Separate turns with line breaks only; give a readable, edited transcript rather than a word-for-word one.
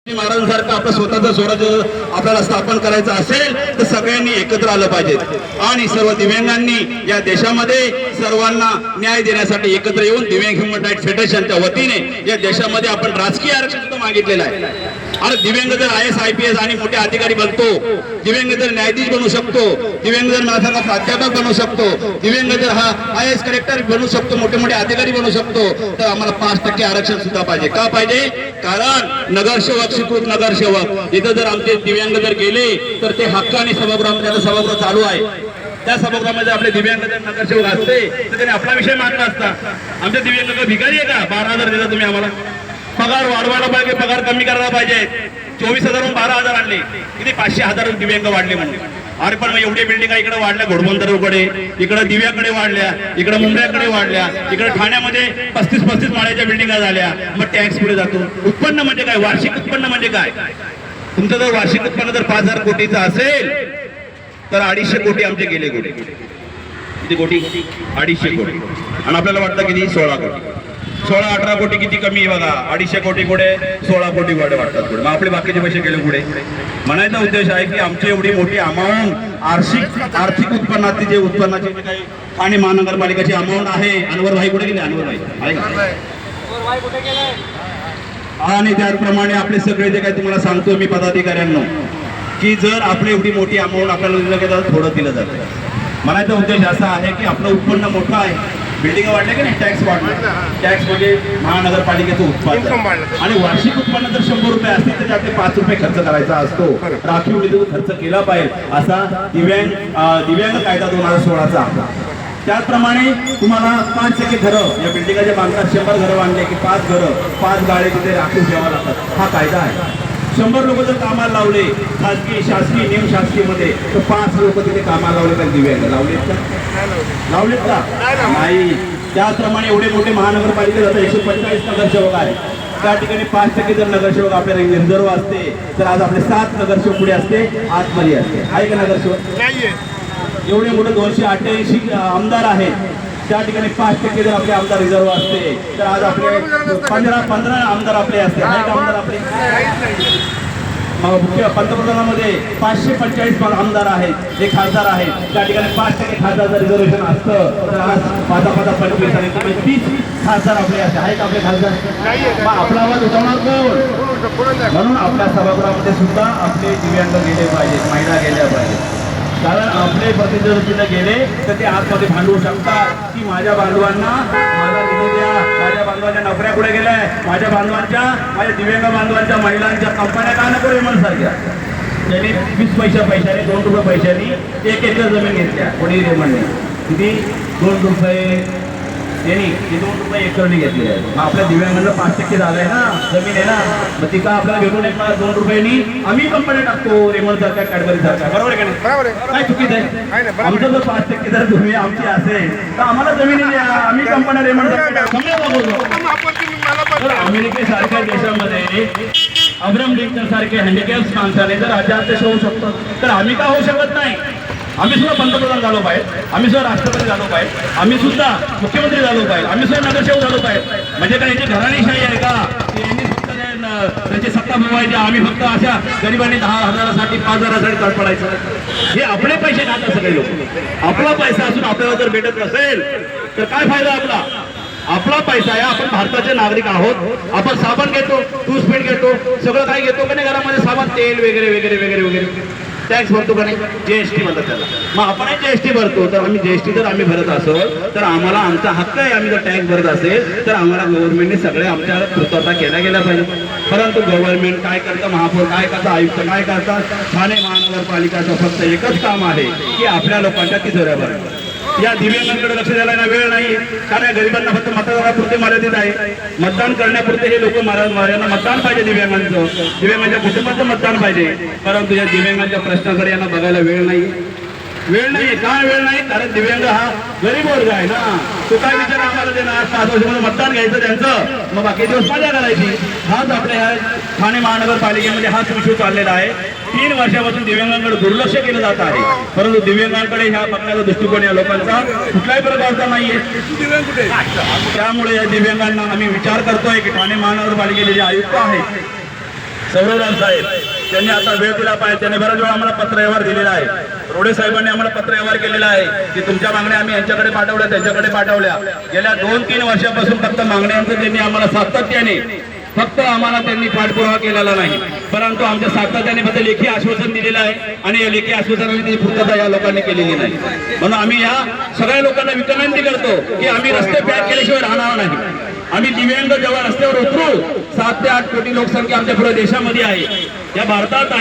महाराजांसारखं आपलं स्वतःचं स्वराज्य आपल्याला स्थापन करायचं असेल तर सगळ्यांनी एकत्र आलं पाहिजे आणि सर्व दिव्यांगांनी या देशामध्ये सर्वांना न्याय देण्यासाठी एकत्र येऊन दिव्यांग ह्युमन राईट फेडरेशनच्या वतीने या देशामध्ये आपण राजकीय आरक्षण सुद्धा मागितलेलं आहे। आणि दिव्यांग जर IAS IPS आणि मोठे अधिकारी बनतो, दिव्यांग जर न्यायाधीश बनू शकतो, दिव्यांग जर माझा प्राध्यापक बनू शकतो, दिव्यांग जर हा IAS कलेक्टर बनू शकतो, मोठे मोठे अधिकारी बनू शकतो, तर आम्हाला 5% आरक्षण सुद्धा पाहिजे। का पाहिजे? कारण नगरसेवक, स्वीकृत नगरसेवक इथं जर आमचे दिव्यांग जर गेले तर ते हक्काने सभागृह चालू आहे, त्या सभागृहामध्ये आपले दिव्यांग जर नगरसेवक असते तर त्याने आपला विषय मांडला असता। आमच्या दिव्यांग भिकारी आहे का? 12,000 देता तुम्ही आम्हाला, पगार वाढवायला पाहिजे, पगार कमी करायला पाहिजे। 24,000 12,000 आणले, किती 500,000 दिव्यांग वाढले म्हणून। अरे पण मग एवढे बिल्डिंग इकडे वाढल्या, घोडबंदरकडे, इकडे दिव्याकडे वाढल्या, इकडे मुंबईकडे वाढल्या, इकडे ठाण्यामध्ये 35 माळ्याच्या बिल्डिंगा झाल्या, मग टॅक्स पुढे जातो। उत्पन्न म्हणजे काय? वार्षिक उत्पन्न म्हणजे काय? तुमचं जर वार्षिक उत्पन्न जर 5,000 कोटीचं असेल तर 250 कोटी आमचे गेले कोटी, किती कोटी? 250 कोटी। आणि आपल्याला वाटतं किती? 16 कोटी, 16-18 कोटी किती कमी आहे बघा। 250 कोटी पुढे 16 कोटी पुढे वाटतात पुढे, मग आपले बाकीचे पैसे गेले पुढे। म्हणायचा उद्देश आहे की आमची एवढी मोठी अमाऊंट आर्थिक उत्पन्नाची जे उत्पन्नाची जे काही ठाणे महानगरपालिकेची अमाऊंट आहे, अनवर भाई कुठे गेले? अनवर भाई आहे का? आणि त्याचप्रमाणे आपले सगळे जे काही तुम्हाला सांगतो मी पदाधिकाऱ्यांना की जर आपली एवढी मोठी अमाऊंट आपल्याला दिलं गेलं तर थोडं दिलं जातं। म्हणायचा उद्देश असा आहे की आपलं उत्पन्न मोठं आहे, बिल्डिंग वाढले की नाही, टॅक्स वाढला, टॅक्स म्हणजे महानगरपालिकेचं उत्पादन, आणि वार्षिक उत्पन्न जर 100 रुपये असतील तर त्यातले 5 रुपये खर्च करायचा असतो, राखीव निधीतून खर्च केला पाहिजे असा दिव्यांग कायदा 2016चा आहे। त्याचप्रमाणे तुम्हाला 5% घरं या बिल्डिंगाच्या बांधकामात 100 घरं बांधले की 5 घरं 5 गाळे तिथे राखीव ठेवावं लागतात, हा कायदा आहे। 100 लोक जर कामाला लावले खाजगी, शासकीय, निमशासकीय मध्ये तर 5 लोक तिथे कामाला लावले तर दिव्यांग लावलेत का? नाही। त्याचप्रमाणे एवढे मोठे महानगरपालिकेत आता 145 नगरसेवक आहे, त्या ठिकाणी 5% जर नगरसेवक आपल्याला रिझर्व असते तर आज आपले 7 नगरसेवक पुढे असते, आतमध्ये असते, आहे का नगरसेवक? एवढे मोठे 288 आमदार आहेत, त्या ठिकाणी 5% जर आपले आमदार रिझर्व असते तर आज आपले 15 आमदार आपले असते, आहे का आमदार आपले? मुख्य पंतप्रधानामध्ये 545 आमदार आहेत, हे खासदार आहेत, त्या ठिकाणी 5% खासदार रिझर्वेशन असतं तर आज 5-25 आणि 30 खासदार आपले असते, आहेत आपले खासदार? मग आपला आवाज उठवणार कोण? म्हणून आपल्या सभागृहामध्ये सुद्धा आपले दिव्यांग गेले पाहिजेत, महिला गेल्या पाहिजेत, कारण आपले प्रतिनिधी गेले तर ते आतमध्ये भांडवू शकतात की माझ्या बांधवांना मला निधी द्या, माझ्या बांधवांच्या नोकऱ्या कुठे गेल्या, माझ्या दिव्यांग बांधवांच्या महिलांच्या कंपन्या का नको रेमंड सारख्या? त्यांनी 20 पैशाने 2 रुपये पैशाने 1 एकर जमीन घेतल्या, कोणी रेमंडने किती? 2 रुपये त्यांनी 2 रुपये एकरने घेतले आहे। मग आपल्या दिव्यांगांना 5% झालंय ना, जमीन आहे ना, मग ती का आपल्याला भेटून 2 रुपयांनी आम्ही कंपन्या टाकतो, रेमंड सारख्या, कॅडबरी सारख्या, बरोबर आहे का नाही? काय चुकीचं आहे? आमचं जर 5% जर तुम्ही आमची असेल तर आम्हाला जमिनी द्या, आम्ही कंपन्या रेमंड तर अमेरिकेसारख्या देशामध्ये अब्राहम लिंकन सारखे हँडिकॅप्स माणसाने जर राज्याध्यक्ष होऊ शकतो तर आम्ही का होऊ शकत नाही? आम्ही सुद्धा पंतप्रधान झालो पाहिजे, आम्ही सुद्धा राष्ट्रपती झालो पाहिजे, आम्ही सुद्धा मुख्यमंत्री झालो पाहिजे, आम्ही सुद्धा नगरसेवक झालो पाहिजे। म्हणजे काय याची घराणेशाही आहे का? यांनी फक्त त्याची सत्ता भोवायची, आम्ही फक्त अशा गरिबांनी 10,000साठी 5,000साठी तडपडायचं? हे आपले पैसे खातात सगळे लोक, आपला पैसा असून आपल्याला जर भेटत नसेल तर काय फायदा आपला? आपला पैसा आहे, आपण भारताचे नागरिक आहोत, आपण साबण घेतो, टूथपेस्ट घेतो, सगळं काय घेतो का नाही घरामध्ये, साबण, तेल वगैरे वगैरे वगैरे वगैरे, टॅक्स भरतो का नाही? GST म्हणतात त्याला। मग आपण GST भरतो, तर आम्ही GST जर आम्ही भरत असेल तर आम्हाला आमचा हक्क आहे, आम्ही जर टॅक्स भरत असेल तर आम्हाला गव्हर्नमेंटने सगळे आमच्या पूर्तता केल्या गेल्या पाहिजे। परंतु गव्हर्नमेंट काय करतं, महापौर काय करतं, आयुक्त काय करतात, ठाणे महानगरपालिकाचं फक्त एकच काम आहे की आपल्या लोकांच्या तिजोऱ्या भरतात। या दिव्यांगांकडे लक्ष द्यायला वेळ नाही, कारण गरिबांना फक्त मतदानापुरते मर्यादित आहे, मतदान करण्यापुरते हे लोक यांना मतदान पाहिजे, दिव्यांगांच्या कुटुंबाचं मतदान पाहिजे, परंतु या दिव्यांगांच्या प्रश्नाकडे यांना बघायला वेळ नाही। काय वेळ नाही? कारण दिव्यांग हा गरीब वर्ग आहे ना, तो काय विचार आम्हाला देणार? 5 वर्षामध्ये मतदान घ्यायचं त्यांचं, मग बाकी दिवस मजा करायची। हाच आपल्या ह्या ठाणे महानगरपालिकेमध्ये हाच विषय चाललेला आहे। 3 वर्षापासून दिव्यांगांकडे दुर्लक्ष केलं जात आहे, परंतु दिव्यांगांकडे ह्या बघण्याचा दृष्टिकोन या लोकांचा कुठल्याही प्रकारचा नाहीये। त्यामुळे या दिव्यांगांना आम्ही विचार करतोय की ठाणे महानगरपालिकेचे जे आयुक्त आहेत सौरवराव साहेब त्यांनी आता वेळ दिला पाहिजे. त्यांनी बराच वेळा आम्हाला पत्रव्यवहार दिलेला आहे. रोडे साहेबांनी आम्हाला पत्रव्यवहार केलेला आहे की तुमच्या मागण्या आम्ही यांच्याकडे पाठवल्या, त्यांच्याकडे पाठवल्या. गेल्या 2-3 वर्षापासून फक्त मागण्यांचं त्यांनी आम्हाला सातत्याने त्यांनी पाठपुरावा केलेला नाही, परंतु आमच्या सातत्याने फक्त लेखी आश्वासन दिलेलं आहे आणि या लेखी आश्वासनाची ती पूर्तता या लोकांनी केलेली नाही. म्हणून आम्ही या सगळ्या लोकांना विनंती करतो की आम्ही रस्ते पॅक केल्याशिवाय राहणार नाही. आम्ही दिव्यांग जेव्हा रस्त्यावर उतरू, 7 ते 8 कोटी लोकसंख्या आमच्या पुऱ्या देशामध्ये आहे. या भारतात